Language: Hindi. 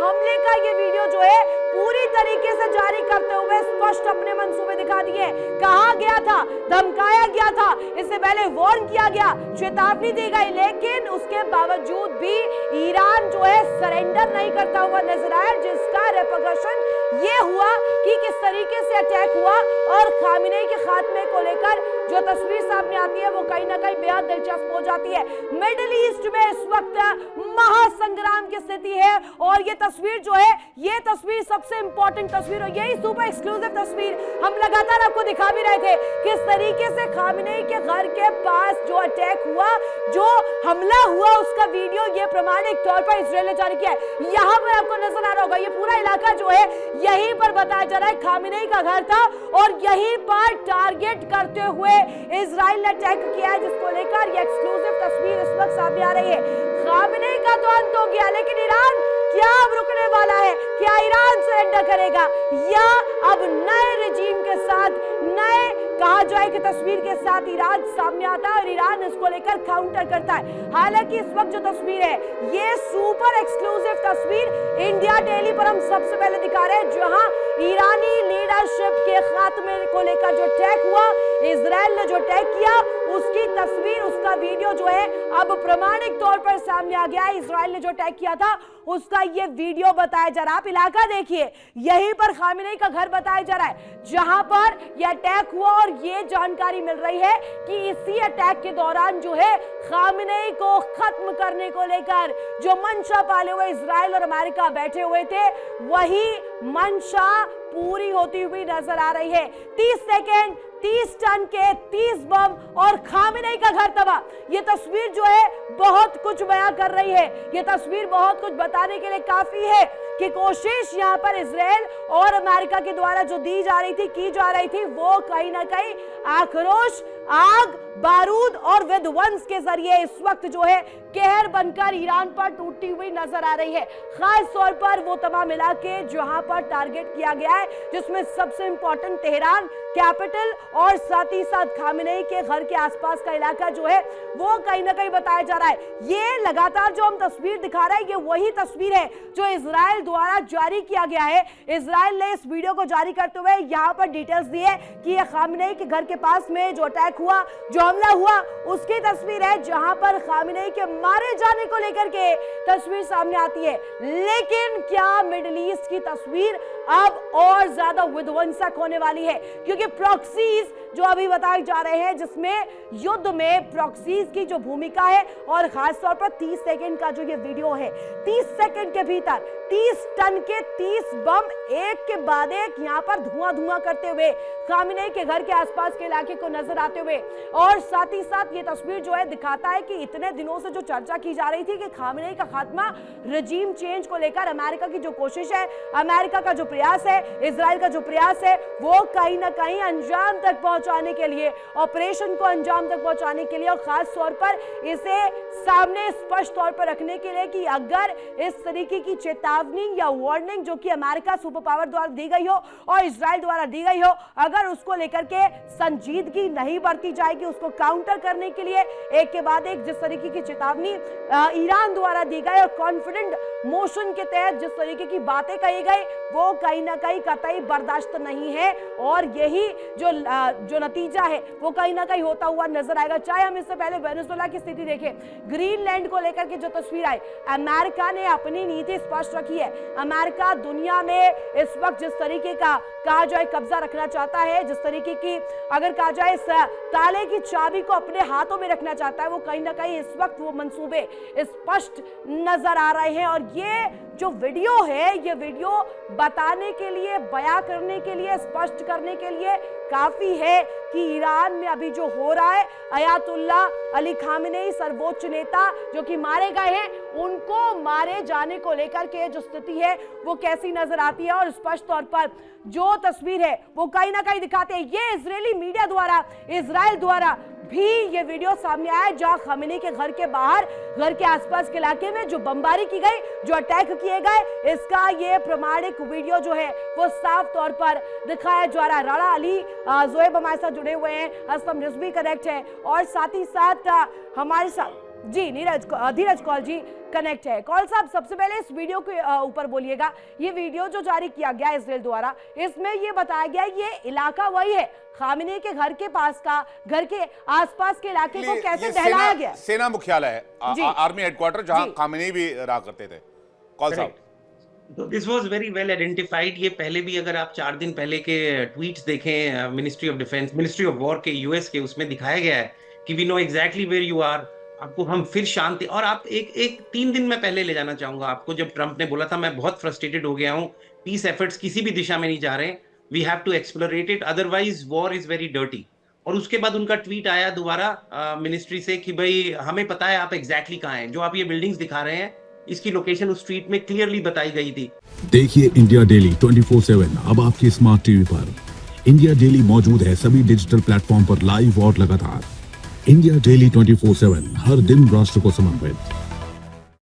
हमले का ये वीडियो जो है पूरी तरीके से जारी करते हुए स्पष्ट अपने मंसूबे दिखा दिए। कहा गया था, धमकाया गया था, इससे पहले वार्न किया गया, चेतावनी दी गई, लेकिन उसके बावजूद भी ईरान जो है सरेंडर नहीं करता हुआ नजर आया, जिसका रेपरकशन ये हुआ कि किस तरीके से अटैक हुआ और खामिनेई के खात्मे को लेकर जो तस्वीर सामने आती है वो कहीं ना कहीं बेहद दिलचस्प हो जाती है। मिडिल ईस्ट में इस वक्त महासंग्राम की स्थिति है और ये तस्वीर जो है, ये तस्वीर सबसे इंपॉर्टेंट तस्वीर और यही सुपर एक्सक्लूसिव तस्वीर हम लगातार आपको दिखा भी रहे थे, किस तरीके से खामिनेई के घर के पास जो अटैक हुआ, जो हमला हुआ, उसका वीडियो ये प्रमाणिक तौर पर इजराइल ने जारी किया है। यहाँ पर आपको नजर आ रहा होगा, ये पूरा इलाका जो है यहीं पर बताया जा रहा है खामिनेई का घर था और यहीं पर टारगेट करते हुए इजराइल ने अटैक किया है, जिसको लेकर ये एक्सक्लूसिव तस्वीर इस वक्त सामने आ रही है। खामिनेई का तो अंत हो गया, लेकिन ईरान क्या अब रुकने वाला है? क्या ईरान सरेंडर करेगा या अब नए रिजीम के साथ, नए कहा जाए कि तस्वीर के साथ ईरान सामने आता है और ईरान इसको लेकर काउंटर करता है? हालांकि इस वक्त जो तस्वीर है ये सुपर एक्सक्लूसिव तस्वीर इंडिया डेली पर हम सबसे पहले दिखा रहे हैं, जहां ईरानी लीडरशिप के खात्मे को लेकर जो अटैक हुआ, इजराइल ने जो अटैक किया, उसकी तस्वीर, उसका वीडियो जो है अब प्रमाणिक तौर पर सामने आ गया है। इजराइल ने जो अटैक किया था उसका ये वीडियो बताया जा रहा है। आप इलाका देखिए, यहीं पर खामिनेई का घर बताया जा रहा है जहां पर यह अटैक हुआ और ये जानकारी मिल रही है कि इसी अटैक के दौरान जो है खामिनेई को खत्म करने को लेकर जो मंशा पाले हुए इजराइल और अमेरिका बैठे हुए थे, वही मंशा पूरी होती हुई नजर आ रही है। 30 सेकेंड, 30 टन के 30 बम और खामिनेई का घर तबाह। ये तस्वीर जो है बहुत कुछ बयां कर रही है, ये तस्वीर बहुत कुछ बताने के लिए काफी है कि कोशिश यहां पर इजराइल और अमेरिका के द्वारा जो दी जा रही थी, की जा रही थी, वो कहीं ना कहीं आक्रोश, आग, बारूद और विध्वंस के जरिए इस वक्त जो है कहर बनकर ईरान पर टूटती हुई नजर आ रही है। खास तौर पर वो तमाम इलाके जहां पर टारगेट किया गया है, जिसमें सबसे इंपॉर्टेंट तेहरान कैपिटल और साथ ही साथ खामिनेई के घर के आसपास का इलाका जो है वो कहीं ना कहीं बताया जा रहा है। ये लगातार जो हम तस्वीर दिखा रहे हैं, ये वही तस्वीर है जो इजराइल द्वारा जारी किया गया है। इजराइल ने इस वीडियो को जारी करते हुए यहां पर डिटेल्स दी है कि ये खामिनेई के घर के पास में जो अटैक हुआ, जो हमला हुआ, उसकी तस्वीर है जहां पर खामिनेई के मारे जाने को लेकर के तस्वीर सामने आती है। लेकिन क्या मिडिल ईस्ट की तस्वीर अब और ज्यादा विध्वंसक होने वाली है? क्योंकि प्रॉक्सीज जो अभी बताए जा रहे हैं, जिसमें युद्ध में प्रॉक्सीज की जो भूमिका है और खासतौर पर 30 सेकंड का जो ये वीडियो है, 30 सेकंड के भीतर 30 टन के 30 बम एक के बाद एक यहां पर धुआं धुआं करते हुए खामिनेई के घर के आसपास के इलाके को नजर आते हुए, और साथ ही साथ ये तस्वीर जो है दिखाता है कि इतने दिनों से जो चर्चा की जा रही थी कि खामिनेई का खात्मा, रजीम चेंज को लेकर अमेरिका की जो कोशिश है, अमेरिका का जो प्रयास है, इजराइल का जो प्रयास है, वो कहीं ना कहीं अंजाम तक पहुंचाने के लिए, ऑपरेशन को अंजाम तक पहुंचाने के लिए और खास तौर पर इसे सामने स्पष्ट तौर पर रखने के लिए कि अगर इस तरीके की चेतावनी या वार्निंग जो कि अमेरिका सुपर पावर द्वारा दी गई हो और इजराइल द्वारा दी गई हो, अगर उसको लेकर के संजीदगी नहीं बरती जाएगी, उसको काउंटर करने के लिए एक के बाद एक जिस तरीके की चेतावनी ईरान द्वारा दी गई और कॉन्फिडेंट मोशन के तहत जिस तरीके की बातें कही गई, वो कहीं ना कहीं कतई बर्दाश्त नहीं है और यही जो नतीजा है वो कहीं ना कहीं होता हुआ नजर आएगा। चाहे हम इससे पहले वेनेजुएला की स्थिति देखें, ग्रीनलैंड को लेकर के जो तस्वीर आई, अमेरिका ने अपनी नीति स्पष्ट रखी है। अमेरिका दुनिया में इस वक्त जिस तरीके का कहा जाए कब्जा रखना चाहता है, जिस तरीके की अगर कहा जाए इस ताले की चाबी को अपने हाथों में रखना चाहता है, वो कहीं ना कहीं इस वक्त वो मंसूबे स्पष्ट नजर आ रहे हैं। और ये जो वीडियो है, ये वीडियो बताने के लिए, बयां करने के लिए, स्पष्ट करने के लिए काफी है कि ईरान में अभी जो हो रहा है, अयातुल्ला अली खामेनेई सर्वोच्च नेता जो कि मारे गए हैं, उनको मारे जाने को लेकर के जो स्थिति है वो कैसी नजर आती है। और स्पष्ट तौर पर जो तस्वीर है वो कहीं ना कहीं दिखाते हैं, ये इजरायली मीडिया द्वारा, इजराइल द्वारा भी ये वीडियो सामने आया जहां खामेनेई के घर के बाहर, घर के आसपास के इलाके में जो बमबारी की गई, जो अटैक किए गए, इसका ये प्रमाणिक वीडियो जो है वो साफ तौर पर दिखाया जा रहा है। राणा अली जोएब हमारे साथ जुड़े हुए हैं, असलम रिजवी कनेक्ट है और साथ ही साथ हमारे साथ जी धीरज कौल जी कनेक्ट है। कौल साहब, सबसे पहले इस वीडियो के ऊपर बोलिएगा, ये वीडियो जो जारी किया गया इसराइल द्वारा, इसमें ये बताया गया ये इलाका वही है खामेनी के घर के पास का, घर के आसपास के इलाके को कैसे दहलाया गया? सेना मुख्यालय है, आर्मी हेडक्वार्टर, जहां खामेनी भी रहा करते थे। कौल साहब, तो this was very well identified. ये पहले भी अगर आप 4 दिन पहले के ट्वीट्स देखें ministry of defence, ministry of war के यूएस के, उसमें दिखाया गया है कि we know exactly where you are. आपको हम फिर शांति, और आप एक 3 दिन में पहले ले जाना चाहूंगा आपको, जब ट्रंप ने बोला था मैं बहुत फ्रस्ट्रेटेड हो गया हूं, पीस एफर्ट्स किसी भी दिशा में नहीं जा रहे, we have to explorate it, otherwise war is very dirty. और उसके बाद उनका ट्वीट आया दोबारा मिनिस्ट्री से कि भाई हमें पता है आप एग्जैक्टली कहाँ हैं, जो आप ये बिल्डिंग्स दिखा रहे हैं इसकी लोकेशन उस ट्वीट में क्लियरली बताई गई थी। देखिए इंडिया डेली 24/7 अब आपके स्मार्ट टीवी पर। इंडिया डेली मौजूद है सभी डिजिटल प्लेटफॉर्म पर लाइव और लगातार। इंडिया डेली 24/7 हर दिन राष्ट्र को समर्पित।